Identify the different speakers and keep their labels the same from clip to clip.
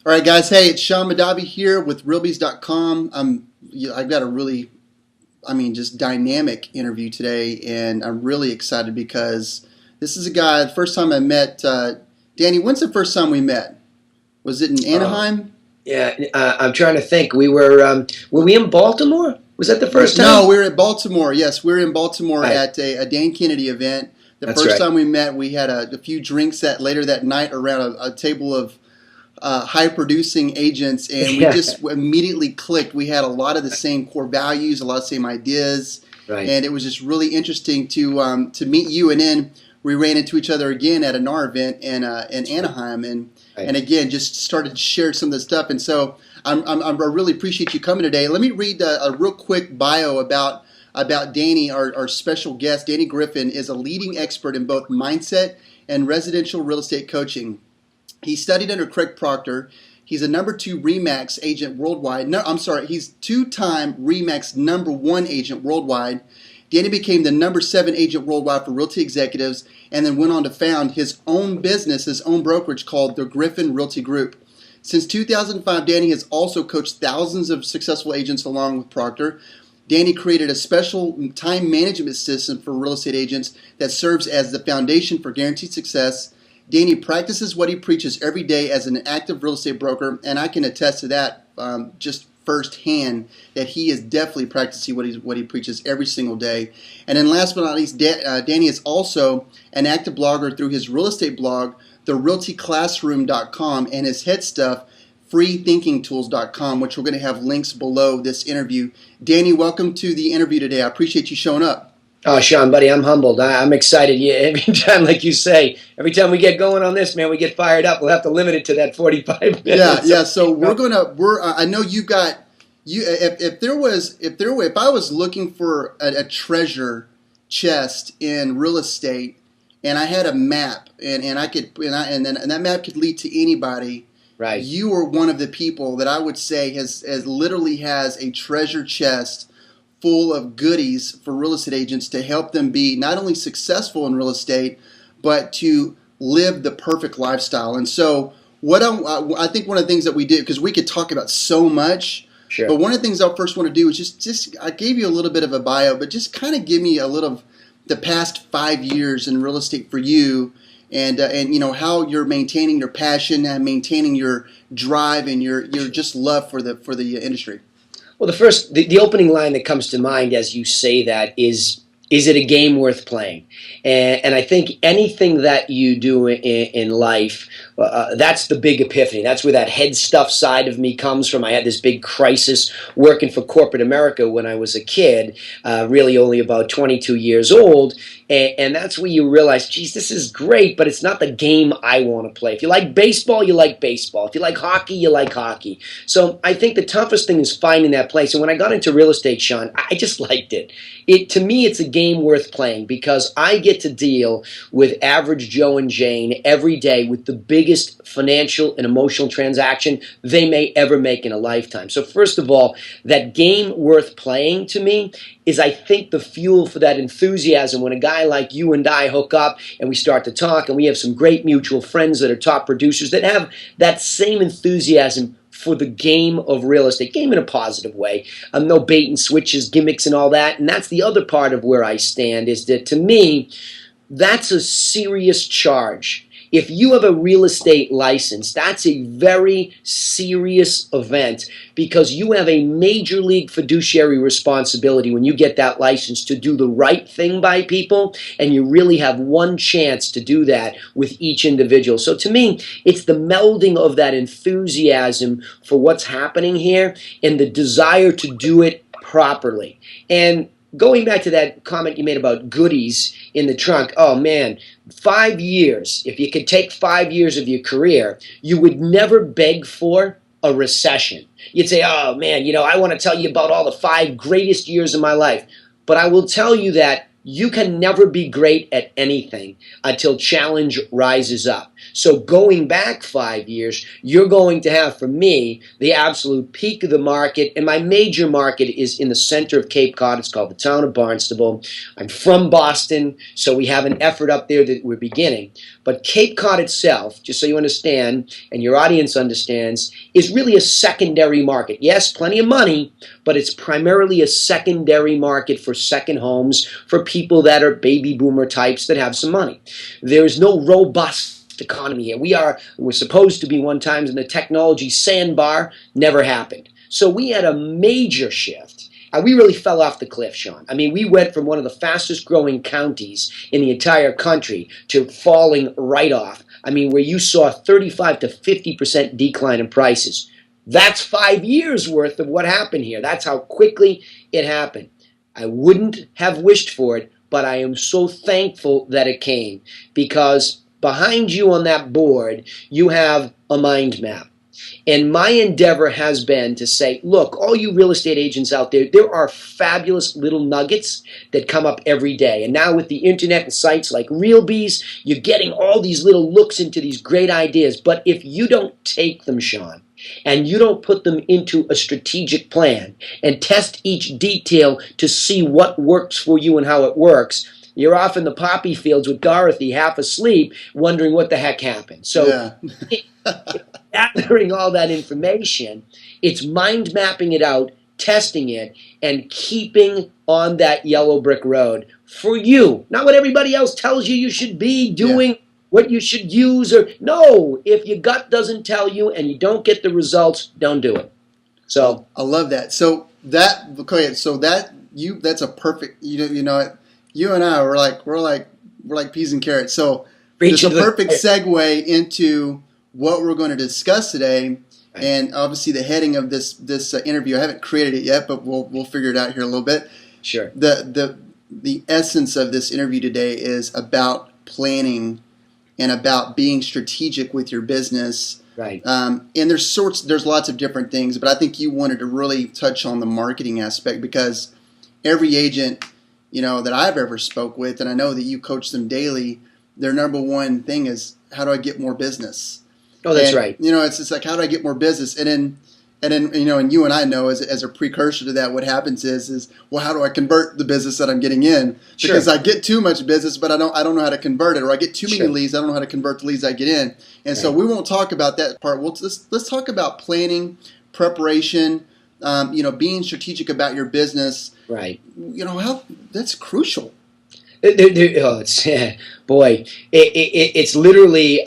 Speaker 1: All right, guys. Hey, it's Sean Madavi here with Realbies.com. I've got a really, just dynamic interview today, and I'm really excited because this is a guy. The first time I met Danny. When's the first time we met? Was it in Anaheim?
Speaker 2: Yeah, I'm trying to think. Were we in Baltimore? Was that the first
Speaker 1: No,
Speaker 2: time?
Speaker 1: we were at Baltimore. Yes, we were in Baltimore
Speaker 2: Right,
Speaker 1: at a Dan Kennedy event. The
Speaker 2: that's
Speaker 1: first
Speaker 2: right.
Speaker 1: time we met, we had a few drinks later that night around a table of high producing agents, and we
Speaker 2: Yeah,
Speaker 1: just immediately clicked. We had a lot of the same core values, a lot of the same ideas,
Speaker 2: right,
Speaker 1: and it was just really interesting to meet you. And then we ran into each other again at an R event in Anaheim, and
Speaker 2: right.
Speaker 1: again just started to share some of the stuff. And so I really appreciate you coming today. Let me read a real quick bio about Danny, our special guest. Danny Griffin is a leading expert in both mindset and residential real estate coaching. He studied under Craig Proctor. He's a number 2 REMAX agent worldwide. No, I'm sorry, he's 2-time REMAX number 1 agent worldwide. Danny became the number 7 agent worldwide for realty executives, and then went on to found his own business, his own brokerage called the Griffin Realty Group. Since 2005, Danny has also coached thousands of successful agents along with Proctor. Danny created a special time management system for real estate agents that serves as the foundation for guaranteed success. Danny practices what he preaches every day as an active real estate broker, and I can attest to that just firsthand, that he is definitely practicing what he preaches every single day. And then last but not least, Danny is also an active blogger through his real estate blog, therealtyclassroom.com, and his head stuff, freethinkingtools.com, which we're going to have links below this interview. Danny, welcome to the interview today. I appreciate you showing up.
Speaker 2: Oh, Sean, buddy, I'm humbled. I'm excited. Yeah, every time, like you say, every time we get going on this, man, we get fired up. We'll have to limit it to that 45
Speaker 1: Yeah,
Speaker 2: minutes.
Speaker 1: yeah. So I know you got you. If I was looking for a treasure chest in real estate, and I had a map, and I could, and that map could lead to anybody.
Speaker 2: Right.
Speaker 1: You are one of the people that I would say has literally has a treasure chest full of goodies for real estate agents to help them be not only successful in real estate, but to live the perfect lifestyle. And so, I think one of the things that we did, because we could talk about so much, but
Speaker 2: Sure.
Speaker 1: one of the things I first want to do is just I gave you a little bit of a bio, but just kind of give me a little of the past 5 years in real estate for you, and how you're maintaining your passion and maintaining your drive and your just love for the industry.
Speaker 2: Well, the opening line that comes to mind as you say that is it a game worth playing? And I think anything that you do in life, that's the big epiphany. That's where that head stuff side of me comes from. I had this big crisis working for corporate America when I was a kid, really only about 22 years old. And that's where you realize, geez, this is great, but it's not the game I want to play. If you like baseball, you like baseball. If you like hockey, you like hockey. So I think the toughest thing is finding that place. And when I got into real estate, Sean, I just liked it. To me, it's a game worth playing because I get to deal with average Joe and Jane every day with the biggest financial and emotional transaction they may ever make in a lifetime. So first of all, that game worth playing to me is, I think, the fuel for that enthusiasm when a guy like you and I hook up and we start to talk, and we have some great mutual friends that are top producers that have that same enthusiasm for the game of real estate, game in a positive way. No bait and switches, gimmicks and all that. And that's the other part of where I stand, is that to me, that's a serious charge. If you have a real estate license, that's a very serious event because you have a major league fiduciary responsibility when you get that license to do the right thing by people, and you really have one chance to do that with each individual. So to me, it's the melding of that enthusiasm for what's happening here and the desire to do it properly. And going back to that comment you made about goodies in the trunk, oh man, 5 years, if you could take 5 years of your career, you would never beg for a recession. You'd say, oh man, I want to tell you about all the 5 greatest years of my life. But I will tell you that you can never be great at anything until challenge rises up. So going back 5 years, you're going to have, for me, the absolute peak of the market. And my major market is in the center of Cape Cod. It's called the town of Barnstable. I'm from Boston, so we have an effort up there that we're beginning. But Cape Cod itself, just so you understand and your audience understands, is really a secondary market. Yes, plenty of money, but it's primarily a secondary market for second homes for people that are baby boomer types that have some money. There's no robust economy here. We're supposed to be one time in the technology sandbar, never happened. So we had a major shift. We really fell off the cliff, Sean. I mean, we went from one of the fastest growing counties in the entire country to falling right off. I mean, where you saw 35 to 50% decline in prices. That's 5 years worth of what happened here. That's how quickly it happened. I wouldn't have wished for it, but I am so thankful that it came, because behind you on that board, you have a mind map. And my endeavor has been to say, look, all you real estate agents out there, there are fabulous little nuggets that come up every day. And now with the internet and sites like Realbies, you're getting all these little looks into these great ideas. But if you don't take them, Sean, and you don't put them into a strategic plan and test each detail to see what works for you and how it works, you're off in the poppy fields with Dorothy, half asleep, wondering what the heck happened. So gathering all that information, it's mind mapping it out, testing it, and keeping on that yellow brick road for you. Not what everybody else tells you should be doing, what you should use. Or no, if your gut doesn't tell you and you don't get the results, don't do it. So
Speaker 1: I love that. So that, okay, so that that's a perfect, you know, you and I we're like peas and carrots. So it's a perfect segue into what we're going to discuss today. Right. And obviously the heading of this interview, I haven't created it yet, but we'll figure it out here a little bit.
Speaker 2: Sure.
Speaker 1: The essence of this interview today is about planning and about being strategic with your business.
Speaker 2: Right.
Speaker 1: And there's lots of different things, but I think you wanted to really touch on the marketing aspect, because every agent, you know, that I've ever spoke with, and I know that you coach them daily, their number one thing is, how do I get more business?
Speaker 2: Oh, that's right.
Speaker 1: You know, it's just like, how do I get more business? And then you know, and you and I know as a precursor to that, what happens is well, how do I convert the business that I'm getting in? Because I get too much business, but I don't know how to convert it, or I get too many leads, I don't know how to convert the leads I get in. And so we won't talk about that part. Let's talk about planning, preparation, you know, being strategic about your business.
Speaker 2: Right.
Speaker 1: You know, that's crucial.
Speaker 2: It's literally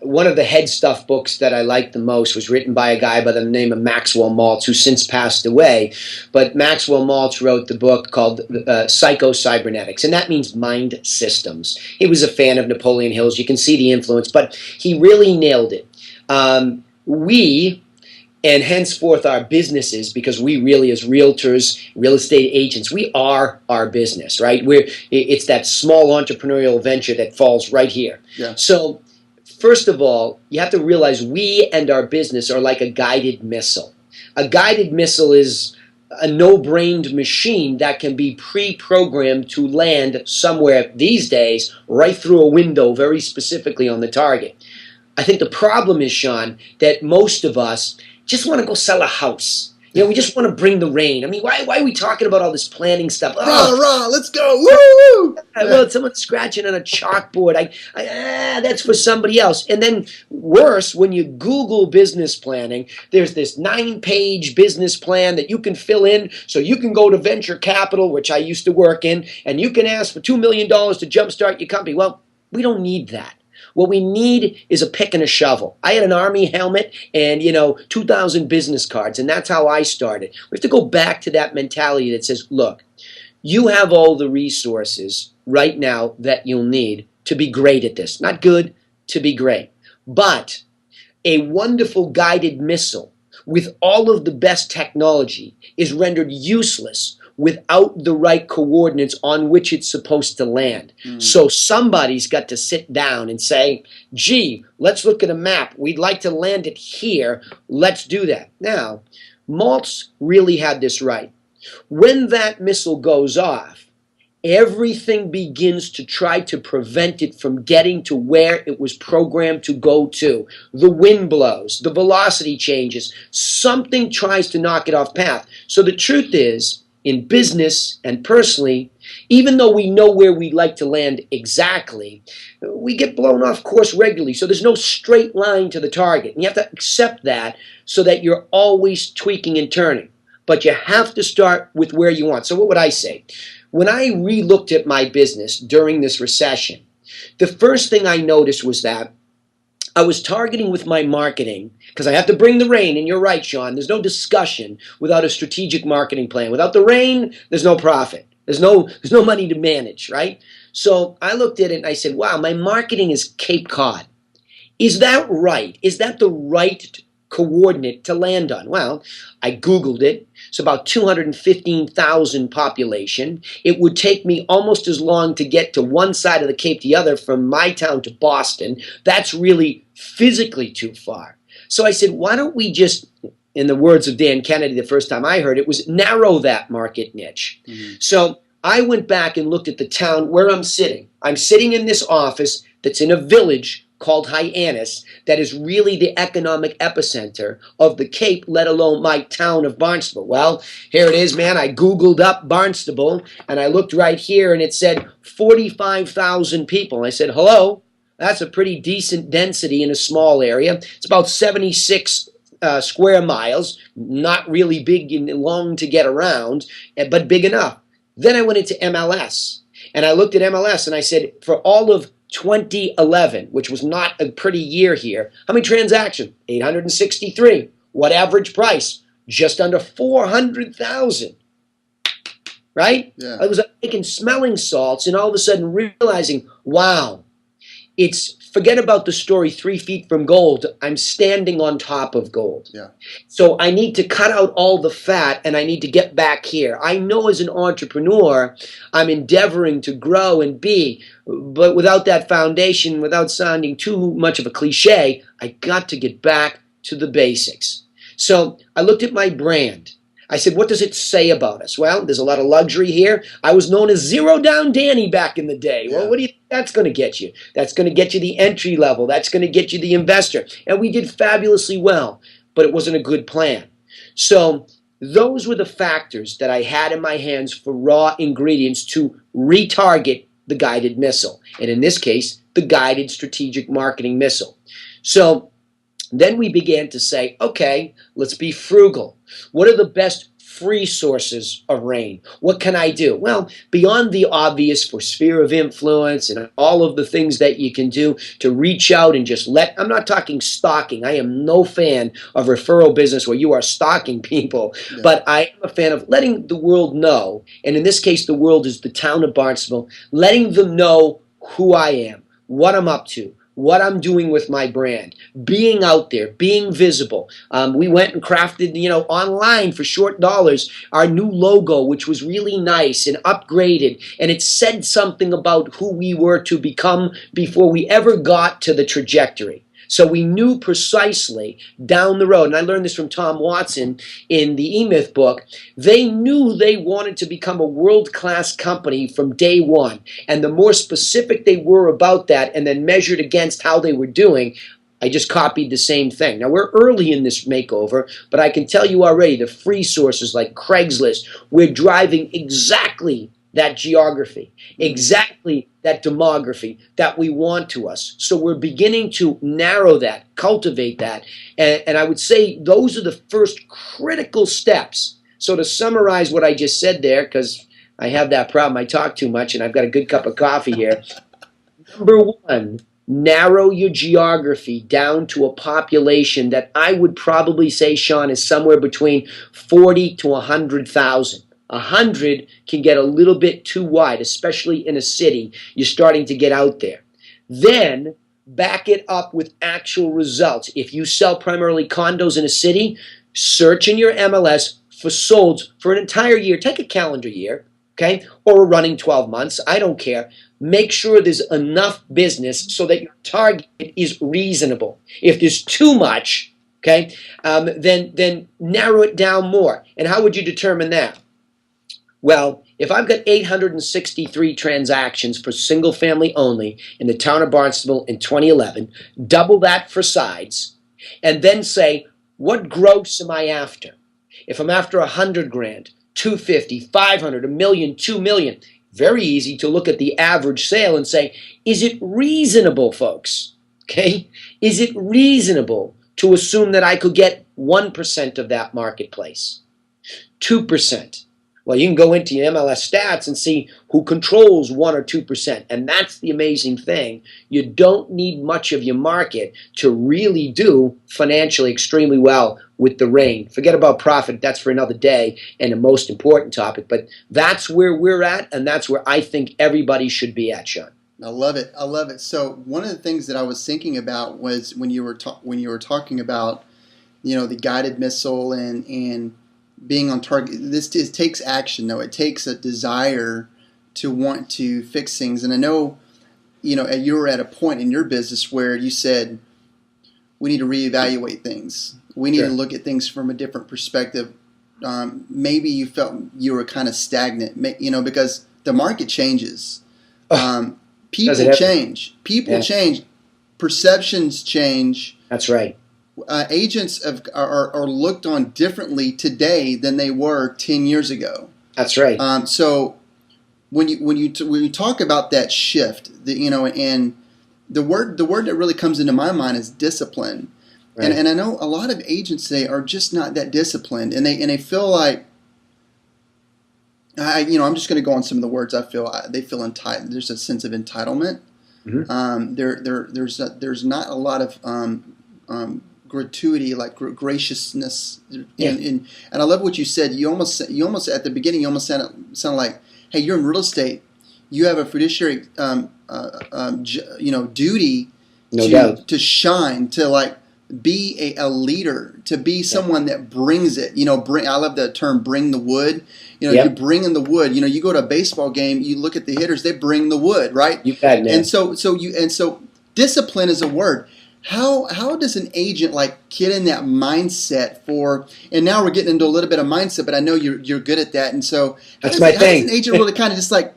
Speaker 2: one of the head stuff books that I like the most was written by a guy by the name of Maxwell Maltz, who since passed away. But Maxwell Maltz wrote the book called Psycho-Cybernetics, and that means mind systems. He was a fan of Napoleon Hill's. You can see the influence, but he really nailed it. And henceforth our businesses, because we really, as realtors, real estate agents, we are our business, right? It's that small entrepreneurial venture that falls right here.
Speaker 1: Yeah.
Speaker 2: So first of all, you have to realize we and our business are like a guided missile. A guided missile is a no-brained machine that can be pre-programmed to land somewhere these days, right through a window, very specifically on the target. I think the problem is, Sean, that most of us just want to go sell a house. You know, we just want to bring the rain. I mean, why are we talking about all this planning stuff?
Speaker 1: Rah, let's go. Woo!
Speaker 2: Well, someone's scratching on a chalkboard. That's for somebody else. And then worse, when you Google business planning, there's this 9-page business plan that you can fill in so you can go to venture capital, which I used to work in, and you can ask for $2 million to jumpstart your company. Well, we don't need that. What we need is a pick and a shovel. I had an Army helmet and, 2,000 business cards, and that's how I started. We have to go back to that mentality that says, look, you have all the resources right now that you'll need to be great at this. Not good, to be great. But a wonderful guided missile with all of the best technology is rendered useless without the right coordinates on which it's supposed to land. So somebody's got to sit down and say, gee, let's look at a map. We'd like to land it here. Let's do that. Now, Maltz really had this right. When that missile goes off, everything begins to try to prevent it from getting to where it was programmed to go to. The wind blows, the velocity changes, something tries to knock it off path. So the truth is, in business and personally, even though we know where we'd like to land exactly, we get blown off course regularly. So there's no straight line to the target. And you have to accept that so that you're always tweaking and turning. But you have to start with where you want. So what would I say? When I re-looked at my business during this recession, the first thing I noticed was that I was targeting with my marketing, because I have to bring the rain, and you're right, Sean, there's no discussion without a strategic marketing plan. Without the rain, there's no profit. There's no money to manage, right? So I looked at it and I said, wow, my marketing is Cape Cod. Is that right? Is that the right coordinate to land on? Well, I Googled it. It's about 215,000 population. It would take me almost as long to get to one side of the Cape to the other from my town to Boston. That's really physically too far. So I said, why don't we just, in the words of Dan Kennedy the first time I heard it, was narrow that market niche. Mm-hmm. So I went back and looked at the town where I'm sitting. I'm sitting in this office that's in a village called Hyannis that is really the economic epicenter of the Cape, let alone my town of Barnstable. Well, here it is, man. I Googled up Barnstable, and I looked right here, and it said 45,000 people. And I said, hello, that's a pretty decent density in a small area. It's about 76 square miles, not really big and long to get around, but big enough. Then I went into MLS, and I looked at MLS, and I said, for all of 2011, which was not a pretty year here, how many transactions? 863. What average price? Just under 400,000. Right?
Speaker 1: Yeah.
Speaker 2: I was making smelling salts and all of a sudden realizing, wow, forget about the story 3 feet from gold. I'm standing on top of gold.
Speaker 1: Yeah.
Speaker 2: So I need to cut out all the fat and I need to get back here. I know as an entrepreneur, I'm endeavoring to grow and be, but without that foundation, without sounding too much of a cliche, I got to get back to the basics. So I looked at my brand. I said, what does it say about us? Well, there's a lot of luxury here. I was known as Zero Down Danny back in the day. Yeah. Well, what do you think that's going to get you? That's going to get you the entry level. That's going to get you the investor. And we did fabulously well, but it wasn't a good plan. So those were the factors that I had in my hands for raw ingredients to retarget the guided missile. And in this case, the guided strategic marketing missile. So then we began to say, okay, let's be frugal. What are the best free sources of rain? What can I do? Well, beyond the obvious for sphere of influence and all of the things that you can do to reach out and just I'm not talking stalking. I am no fan of referral business where you are stalking people, yeah. But I am a fan of letting the world know, and in this case, the world is the town of Barnstable, letting them know who I am, what I'm up to, what I'm doing with my brand, being out there, being visible. We went and crafted, online for short dollars, our new logo, which was really nice and upgraded, and it said something about who we were to become before we ever got to the trajectory. So we knew precisely down the road, and I learned this from Tom Watson in the E-Myth book, they knew they wanted to become a world-class company from day one. And the more specific they were about that and then measured against how they were doing, I just copied the same thing. Now, we're early in this makeover, but I can tell you already, the free sources like Craigslist, we're driving exactly that geography, exactly that demography that we want to us. So we're beginning to narrow that, cultivate that, and I would say those are the first critical steps. So to summarize what I just said there, because I have that problem, I talk too much and I've got a good cup of coffee here. Number one, narrow your geography down to a population that I would probably say, Sean, is somewhere between 40 to 100,000. 100 can get a little bit too wide, especially in a city. You're starting to get out there. Then back it up with actual results. If you sell primarily condos in a city, search in your MLS for solds for an entire year. Take a calendar year, okay, or a running 12 months. I don't care. Make sure there's enough business so that your target is reasonable. If there's too much, okay, then narrow it down more. And how would you determine that? Well, if I've got 863 transactions for single family only in the town of Barnstable in 2011, double that for sides, and then say, what gross am I after? If I'm after 100 grand, 250, 500, a million, 2 million, very easy to look at the average sale and say, is it reasonable, folks? Okay? Is it reasonable to assume that I could get 1% of that marketplace? 2%. Well, you can go into your MLS stats and see who controls 1 or 2%. And that's the amazing thing. You don't need much of your market to really do financially extremely well with the ring. Forget about profit. That's for another day and the most important topic. But that's where we're at, and that's where I think everybody should be at, Sean.
Speaker 1: I love it. I love it. So one of the things that I was thinking about was when you were talking about, the guided missile and being on target. It takes action, though. It takes a desire to want to fix things. And I know, you were at a point in your business where you said, we need to reevaluate things. We need to look at things from a different perspective. Maybe you felt you were kind of stagnant, because the market changes. People change. People change. Perceptions change.
Speaker 2: That's right.
Speaker 1: Agents are looked on differently today than they were 10 years ago.
Speaker 2: That's right.
Speaker 1: So when you talk about that shift, and the word that really comes into my mind is discipline. Right. And I know a lot of agents today are just not that disciplined, and they feel like, I'm just going to go on some of the words I feel. They feel entitled. There's a sense of entitlement. Mm-hmm. There's not a lot of gratuity, like graciousness, and I love what you said. You almost at the beginning, you almost sounded like, hey, you're in real estate. You have a fiduciary, duty to shine, to be a leader, to be someone that brings it. I love the term "bring the wood." You bring in the wood. You go to a baseball game, you look at the hitters; they bring the wood, right?
Speaker 2: You bet, man.
Speaker 1: And so discipline is a word. How does an agent get in that mindset for? And now we're getting into a little bit of mindset, but I know you're good at that. And so
Speaker 2: that's my thing.
Speaker 1: How does an agent really kind of just how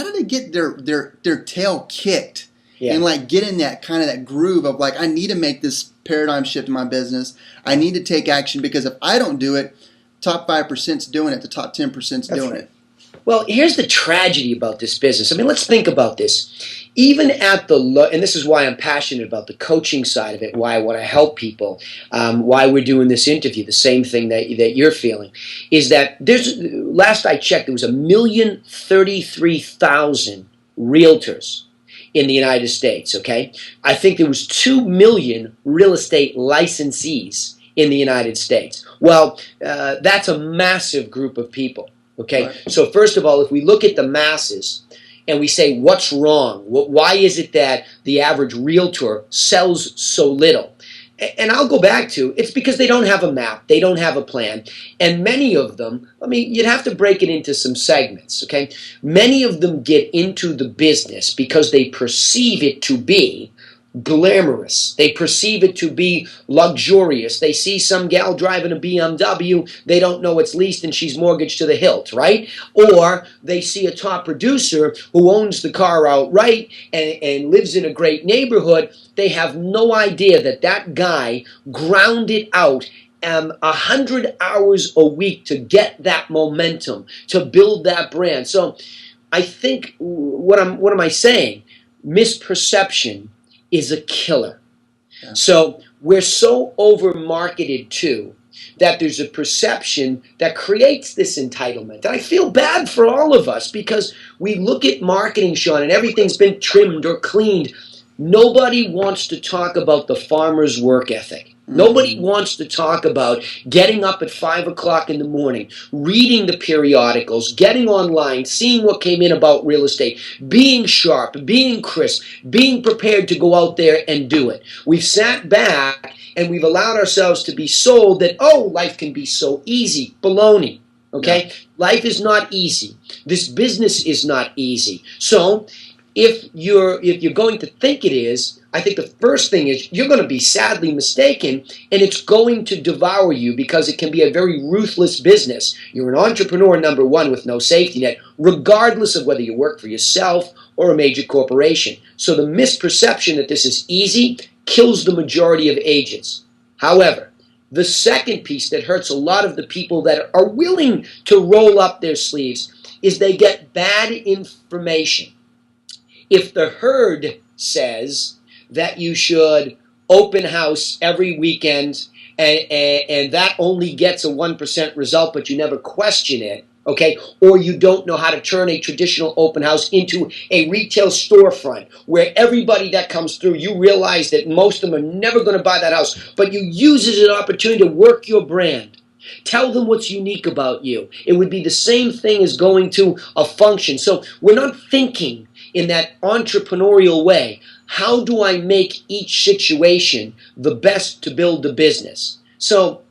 Speaker 1: do they get their tail kicked and get in that kind of that groove of I need to make this paradigm shift in my business. I need to take action, because if I don't do it, top 5%'s doing it. The top 10%'s doing it.
Speaker 2: Well, here's the tragedy about this business. I mean, let's think about this. Even at and this is why I'm passionate about the coaching side of it, why I want to help people, why we're doing this interview, the same thing that you're feeling, is that last I checked, there was 1,033,000 realtors in the United States, okay? I think there was 2 million real estate licensees in the United States. Well, that's a massive group of people, okay? Right. So first of all, if we look at the masses and we say, what's wrong? Why is it that the average realtor sells so little? And I'll go back to, it's because they don't have a map, they don't have a plan, and many of them, you'd have to break it into some segments, okay? Many of them get into the business because they perceive it to be glamorous. They perceive it to be luxurious. They see some gal driving a BMW, they don't know it's leased and she's mortgaged to the hilt, right? Or they see a top producer who owns the car outright and lives in a great neighborhood. They have no idea that guy ground it out 100 hours a week to get that momentum, to build that brand. So I think, what am I saying? Misperception is a killer. Yeah. So we're so over-marketed too that there's a perception that creates this entitlement. And I feel bad for all of us, because we look at marketing, Sean, and everything's been trimmed or cleaned. Nobody wants to talk about the farmer's work ethic. Nobody wants to talk about getting up at 5 o'clock in the morning, reading the periodicals, getting online, seeing what came in about real estate, being sharp, being crisp, being prepared to go out there and do it. We've sat back and we've allowed ourselves to be sold that, life can be so easy. Baloney. Okay? Yeah. Life is not easy. This business is not easy. So if you're going to think it is, I think the first thing is you're going to be sadly mistaken, and it's going to devour you because it can be a very ruthless business. You're an entrepreneur, number one, with no safety net, regardless of whether you work for yourself or a major corporation. So the misperception that this is easy kills the majority of agents. However, the second piece that hurts a lot of the people that are willing to roll up their sleeves is they get bad information. If the herd says that you should open house every weekend and that only gets a 1% result, but you never question it, okay, or you don't know how to turn a traditional open house into a retail storefront where everybody that comes through, you realize that most of them are never going to buy that house, but you use it as an opportunity to work your brand. Tell them what's unique about you. It would be the same thing as going to a function. So we're not thinking in that entrepreneurial way. How do I make each situation the best to build the business? So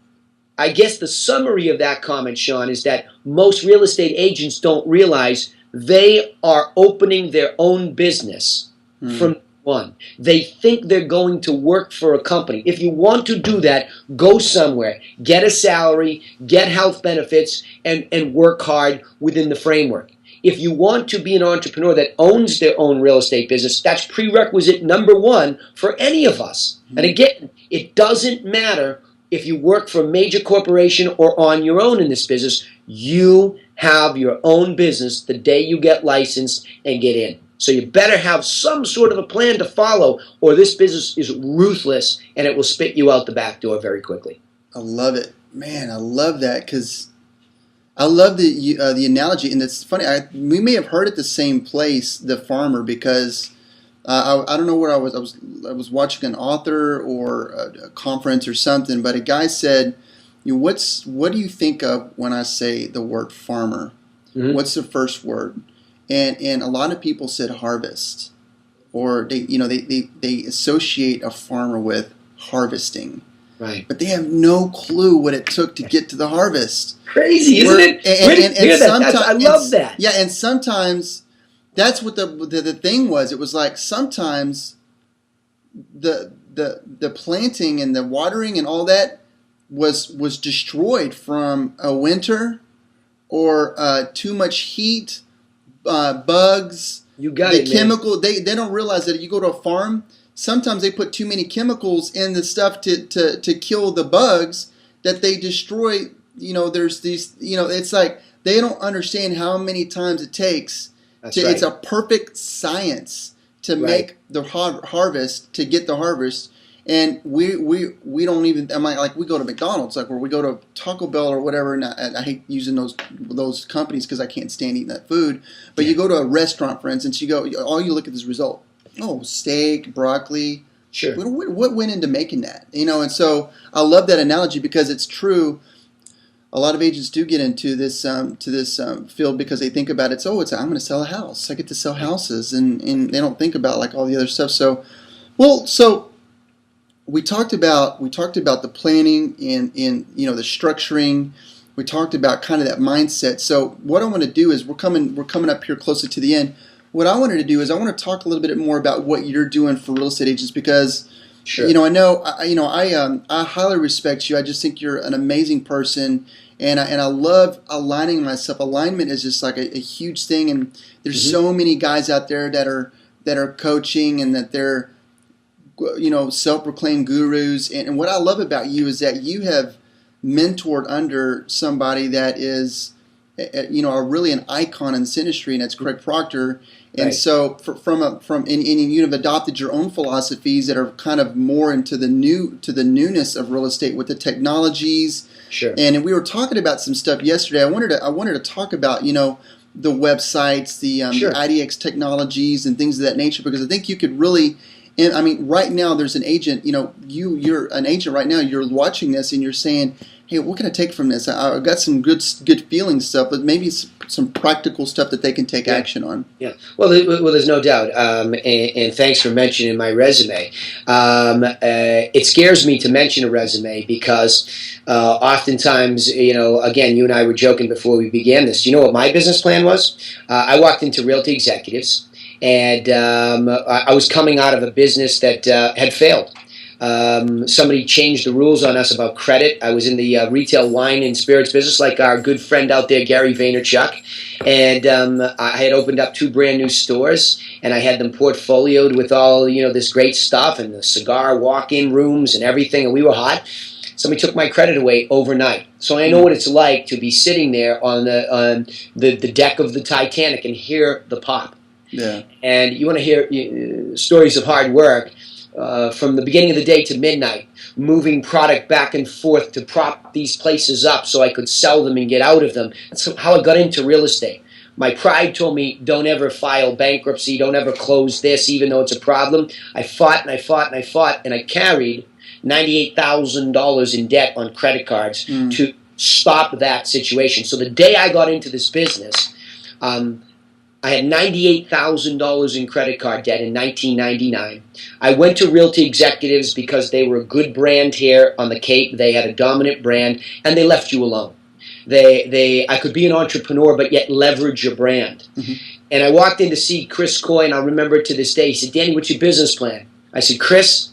Speaker 2: I guess the summary of that comment, Sean, is that most real estate agents don't realize they are opening their own business from one. They think they're going to work for a company. If you want to do that, go somewhere, get a salary, get health benefits, and work hard within the framework. If you want to be an entrepreneur that owns their own real estate business, that's prerequisite number one for any of us. And again, it doesn't matter if you work for a major corporation or on your own in this business. You have your own business the day you get licensed and get in. So you better have some sort of a plan to follow, or this business is ruthless and it will spit you out the back door very quickly.
Speaker 1: I love it, man. I love that because I love the analogy, and it's funny. We may have heard at the same place, the farmer, because I don't know where I was. I was watching an author or a conference or something, but a guy said, what do you think of when I say the word farmer? Mm-hmm. What's the first word? And a lot of people said harvest, or they associate a farmer with harvesting,
Speaker 2: right?
Speaker 1: But they have no clue what it took to get to the harvest.
Speaker 2: Crazy, isn't it?
Speaker 1: And sometimes
Speaker 2: I love that.
Speaker 1: Yeah, and sometimes that's what the thing was. It was like sometimes the planting and the watering and all that was destroyed from a winter or too much heat. Bugs,
Speaker 2: you got
Speaker 1: the
Speaker 2: it,
Speaker 1: chemical. Man. They don't realize that if you go to a farm, sometimes they put too many chemicals in the stuff to kill the bugs that they destroy. There's these. It's like they don't understand how many times it takes. Right. It's a perfect science to make the harvest, to get the harvest. And we don't even. I'm like we go to McDonald's, like where we go to Taco Bell or whatever. And I hate using those companies because I can't stand eating that food. But you go to a restaurant, for instance, all you look at is result. Oh, steak, broccoli.
Speaker 2: Sure.
Speaker 1: What went into making that? And so I love that analogy because it's true. A lot of agents do get into this field because they think about it. I'm going to sell a house. I get to sell houses, and they don't think about like all the other stuff. So we talked about the planning and the structuring. We talked about kind of that mindset. So what I want to do is we're coming up here closer to the end. What I wanted to do is I want to talk a little bit more about what you're doing for real estate agents because
Speaker 2: sure.
Speaker 1: I highly respect you. I just think you're an amazing person, and I love aligning myself. Alignment is just like a huge thing, and there's so many guys out there that are coaching and that they're self-proclaimed gurus. And what I love about you is that you have mentored under somebody that is, really an icon in this industry, and that's Greg Proctor. And right. So and you have adopted your own philosophies that are kind of more into the newness of real estate with the technologies.
Speaker 2: Sure.
Speaker 1: And we were talking about some stuff yesterday. I wanted to talk about, the websites, the IDX technologies and things of that nature, because I think you could really. And I mean, right now there's an agent. You're an agent right now. You're watching this and you're saying, "Hey, what can I take from this? I've got some good feeling stuff, but maybe some practical stuff that they can take action on."
Speaker 2: Yeah. Well, there's no doubt. And thanks for mentioning my resume. It scares me to mention a resume because oftentimes, again, you and I were joking before we began this. You know what my business plan was? I walked into Realty Executives. and I was coming out of a business that had failed. Somebody changed the rules on us about credit. I was in the retail wine and spirits business, like our good friend out there, Gary Vaynerchuk. And I had opened up 2 brand new stores, and I had them portfolioed with all, this great stuff and the cigar walk-in rooms and everything, and we were hot. Somebody took my credit away overnight. So I know what it's like to be sitting there on the deck of the Titanic and hear the pop.
Speaker 1: Yeah.
Speaker 2: And you want to hear stories of hard work. From the beginning of the day to midnight, moving product back and forth to prop these places up so I could sell them and get out of them. That's how I got into real estate. My pride told me, don't ever file bankruptcy, don't ever close this, even though it's a problem. I fought and I fought and I fought, and I carried $98,000 in debt on credit cards to stop that situation. So the day I got into this business, I had $98,000 in credit card debt in 1999. I went to Realty Executives because they were a good brand here on the Cape. They had a dominant brand, and they left you alone. I could be an entrepreneur, but yet leverage your brand. Mm-hmm. And I walked in to see Chris Coy, and I'll remember it to this day. He said, Danny, what's your business plan? I said, Chris,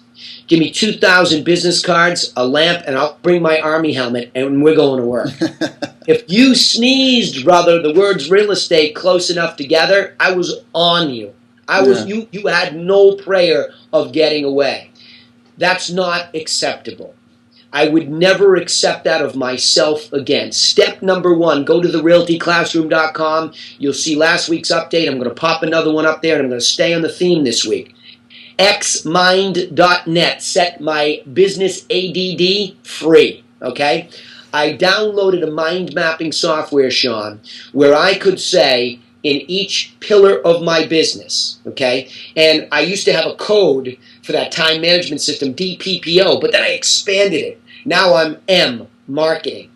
Speaker 2: give me 2,000 business cards, a lamp, and I'll bring my Army helmet, and we're going to work. If you sneezed, brother, the words real estate close enough together, I was on you. You had no prayer of getting away. That's not acceptable. I would never accept that of myself again. Step number 1, go to therealtyclassroom.com. You'll see last week's update. I'm going to pop another one up there, and I'm going to stay on the theme this week. xmind.net. Set my business ADD free, okay? I downloaded a mind mapping software, Sean, where I could say in each pillar of my business, okay? And I used to have a code for that time management system, DPPO, but then I expanded it. Now I'm M, marketing,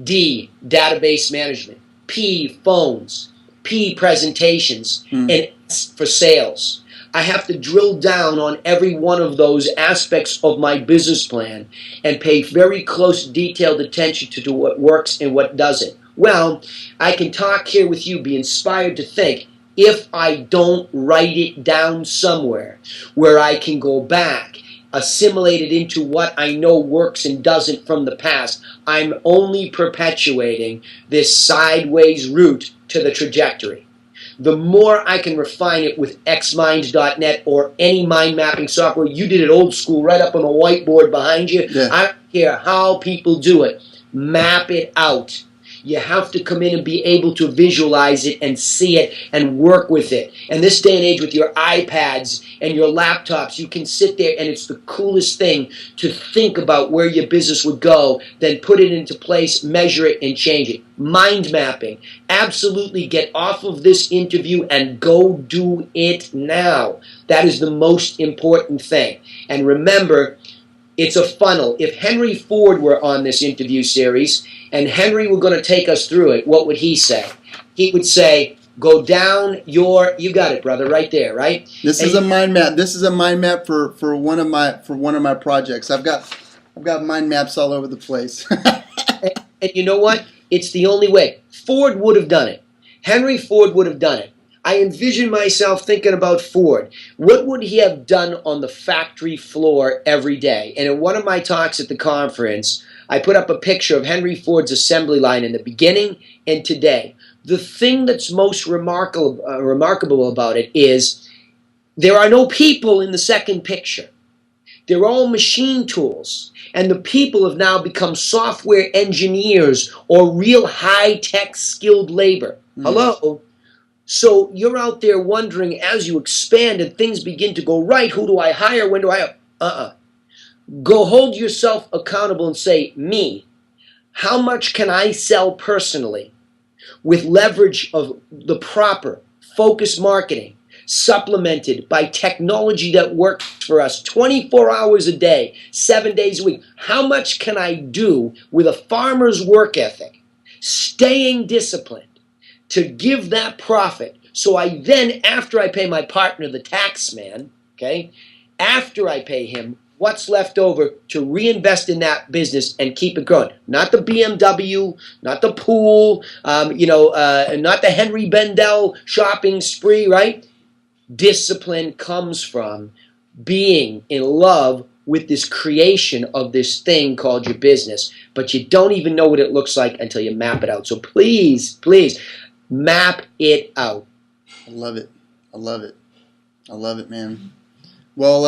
Speaker 2: D, database management, P, phones, P, presentations, and S for sales. I have to drill down on every one of those aspects of my business plan and pay very close, detailed attention to what works and what doesn't. Well, I can talk here with you, be inspired to think, if I don't write it down somewhere where I can go back, assimilate it into what I know works and doesn't from the past, I'm only perpetuating this sideways route to the trajectory. The more I can refine it with xmind.net or any mind mapping software, you did it old school right up on the whiteboard behind you. Yeah. I don't care how people do it. Map it out. You have to come in and be able to visualize it and see it and work with it. And this day and age with your iPads and your laptops, you can sit there and it's the coolest thing to think about where your business would go, then put it into place, measure it, and change it. Mind mapping. Absolutely get off of this interview and go do it now. That is the most important thing. And remember, it's a funnel. If Henry Ford were on this interview series and Henry were going to take us through it, what would he say? He would say, go down you got it, brother, right there, right?
Speaker 1: This is a mind map. This is a mind map for one of my projects. I've got mind maps all over the place.
Speaker 2: and you know what? It's the only way. Ford would have done it. Henry Ford would have done it. I envision myself thinking about Ford. What would he have done on the factory floor every day? And in one of my talks at the conference, I put up a picture of Henry Ford's assembly line in the beginning and today. The thing that's most remarkable about it is there are no people in the second picture. They're all machine tools. And the people have now become software engineers or real high-tech skilled labor. Hello? So you're out there wondering as you expand and things begin to go right, who do I hire? When do I hire? Go hold yourself accountable and say, me, how much can I sell personally with leverage of the proper focused marketing, supplemented by technology that works for us 24 hours a day, 7 days a week? How much can I do with a farmer's work ethic, staying disciplined, to give that profit, so I then, after I pay my partner, the tax man, okay, after I pay him, what's left over to reinvest in that business and keep it growing? Not the BMW, not the pool, not the Henry Bendel shopping spree, right? Discipline comes from being in love with this creation of this thing called your business, but you don't even know what it looks like until you map it out. So please, please map it out.
Speaker 1: I love it. I love it. I love it, man. Well,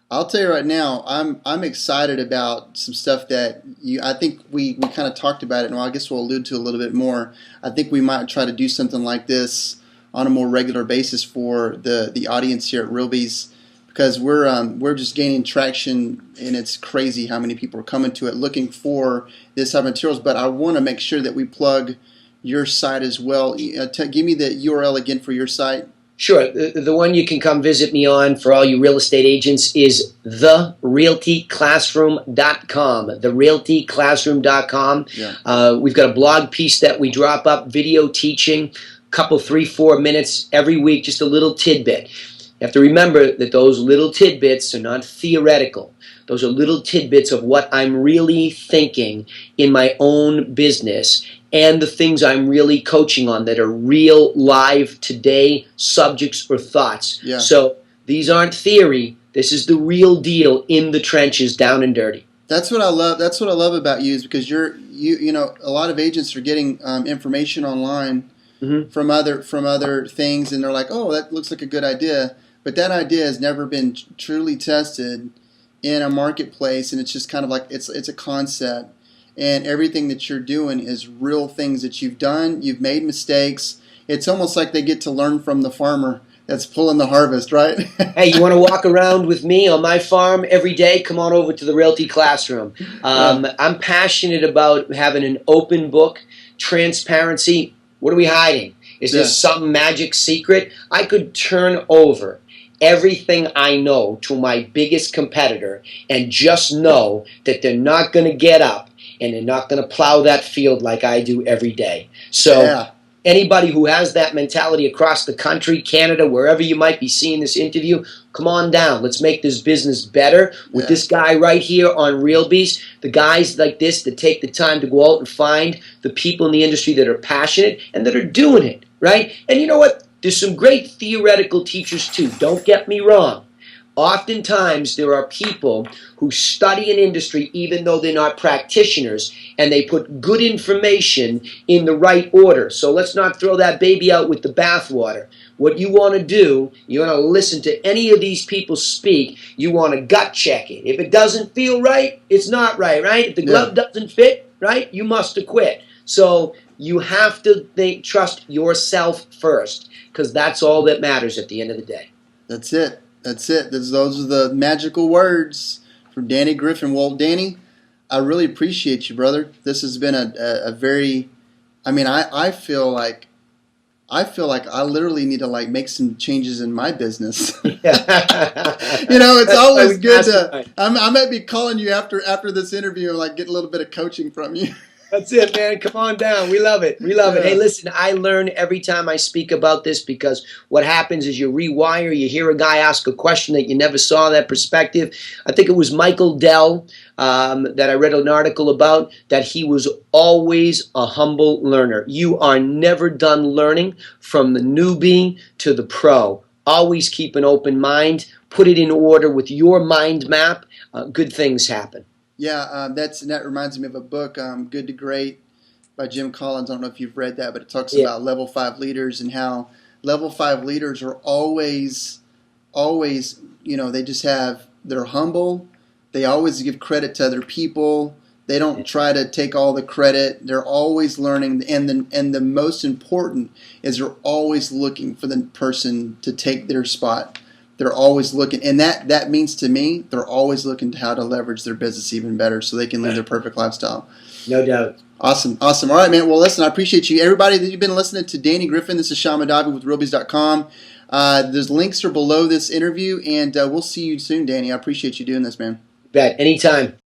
Speaker 1: I'll tell you right now, I'm excited about some stuff that I think we kind of talked about it, and I guess we'll allude to a little bit more. I think we might try to do something like this on a more regular basis for the audience here at Realbies, because we're just gaining traction, and it's crazy how many people are coming to it looking for this type of materials. But I want to make sure that we plug your site as well. Give me the URL again for your site.
Speaker 2: Sure. The one you can come visit me on for all you real estate agents is therealtyclassroom.com. Therealtyclassroom.com.
Speaker 1: Yeah.
Speaker 2: We've got a blog piece that we drop up, video teaching, couple 3-4 minutes every week, just a little tidbit. You have to remember that those little tidbits are not theoretical. Those are little tidbits of what I'm really thinking in my own business and the things I'm really coaching on that are real, live, today subjects or thoughts.
Speaker 1: Yeah.
Speaker 2: So these aren't theory. This is the real deal in the trenches, down and dirty.
Speaker 1: That's what I love. That's what I love about you, is because you know, a lot of agents are getting information online from other things, and they're like, oh, that looks like a good idea, but that idea has never been truly tested in a marketplace, and it's just kind of like it's a concept. And everything that you're doing is real things that you've done. You've made mistakes. It's almost like they get to learn from the farmer that's pulling the harvest, right?
Speaker 2: Hey, you want to walk around with me on my farm every day? Come on over to the Realty Classroom. I'm passionate about having an open book, transparency. What are we hiding? Is there some magic secret? I could turn over everything I know to my biggest competitor and just know that they're not going to get up and they're not going to plow that field like I do every day. So anybody who has that mentality across the country, Canada, wherever you might be seeing this interview, come on down. Let's make this business better with this guy right here on Realbies. The guys like this that take the time to go out and find the people in the industry that are passionate and that are doing it, right? And you know what? There's some great theoretical teachers too. Don't get me wrong. Oftentimes, there are people who study an industry even though they're not practitioners, and they put good information in the right order. So let's not throw that baby out with the bathwater. What you want to do, you want to listen to any of these people speak, you want to gut check it. If it doesn't feel right, it's not right, right? If the glove doesn't fit, right, you must have quit. So you have to trust yourself first, because that's all that matters at the end of the day.
Speaker 1: That's it. That's it. Those are the magical words from Danny Griffin. Well, Danny, I really appreciate you, brother. This has been a very, I mean, I feel like I literally need to like make some changes in my business. You know, it's always good to. I might be calling you after this interview and like get a little bit of coaching from you.
Speaker 2: That's it, man. Come on down. We love it. We love it. Hey, listen, I learn every time I speak about this, because what happens is you rewire, you hear a guy ask a question that you never saw that perspective. I think it was Michael Dell that I read an article about, that he was always a humble learner. You are never done learning, from the newbie to the pro. Always keep an open mind. Put it in order with your mind map. Good things happen.
Speaker 1: Yeah, that reminds me of a book, Good to Great, by Jim Collins. I don't know if you've read that, but it talks about level 5 leaders, and how level 5 leaders are always, you know, they're humble. They always give credit to other people. They don't try to take all the credit. They're always learning, and the most important is they're always looking for the person to take their spot. They're always looking, and that means to me, they're always looking to how to leverage their business even better so they can live their perfect lifestyle.
Speaker 2: No doubt.
Speaker 1: Awesome. All right, man. Well, listen, I appreciate you. Everybody that you've been listening to Danny Griffin, this is Sean Madavi with Realbies.com. There's links are below this interview, and we'll see you soon, Danny. I appreciate you doing this, man.
Speaker 2: Bet. Anytime.